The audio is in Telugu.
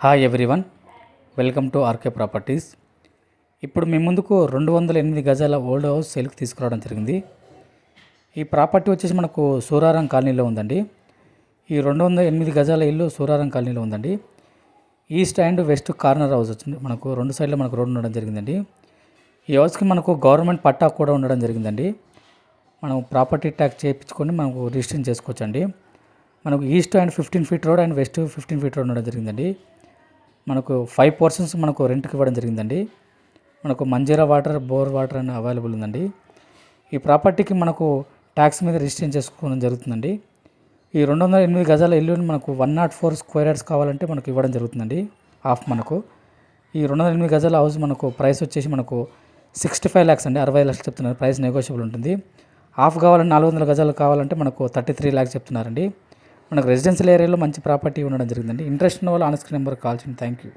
Hi everyone, welcome to RK properties. ఇప్పుడు మీ ముందుకు 208 గజాల ఓల్డ్ హౌస్ సేల్కి తీసుకురావడం జరిగింది. ఈ ప్రాపర్టీ వచ్చేసి మనకు సూరారం కాలనీలో ఉందండి. ఈ 208 గజాల ఇల్లు సూరారం కాలనీలో ఉందండి. East and west corner house వచ్చింది. మనకు రెండు సైడ్లో మనకు రోడ్ ఉండడం జరిగిందండి. ఈ హౌస్కి మనకు గవర్నమెంట్ పట్టా కూడా ఉండడం జరిగిందండి. మనం ప్రాపర్టీ ట్యాక్స్ చేయించుకొని మనకు రిజిస్ట్రేషన్ చేసుకోవచ్చండి. మనకు east and 15 feet road and west 15 feet road ఉండడం జరిగిందండి. మనకు 5 పోర్షన్స్ మనకు రెంట్కి ఇవ్వడం జరిగిందండి. మనకు మంజీరా వాటర్, బోర్ వాటర్ అని అవైలబుల్ ఉందండి. ఈ ప్రాపర్టీకి మనకు ట్యాక్స్ మీద రిజిస్ట్రేషన్ చేసుకోవడం జరుగుతుందండి. ఈ 208 గజాల ఇల్లుని మనకు 104 స్క్వేర్ యార్డ్స్ కావాలంటే మనకు ఇవ్వడం జరుగుతుందండి. హాఫ్ మనకు ఈ 208 గజాల హౌస్ మనకు ప్రైస్ వచ్చేసి మనకు 65 lakhs అండి, 60 లక్షలు చెప్తున్నారు. ప్రైస్ నెగోషియబుల్ ఉంటుంది. హాఫ్ కావాలంటే 400 గజాలు కావాలంటే మనకు 33 lakhs చెప్తున్నారండి. మనకు రెసిడెన్షియల్ ఏరియాలో మంచి ప్రాపర్టీ ఉండడం జరిగిందండి. ఇంట్రెస్ట్ ఉన్న వాళ్ళు ఆన్ స్క్రీన్ నెంబర్ కాల్ చేయండి. Thank you.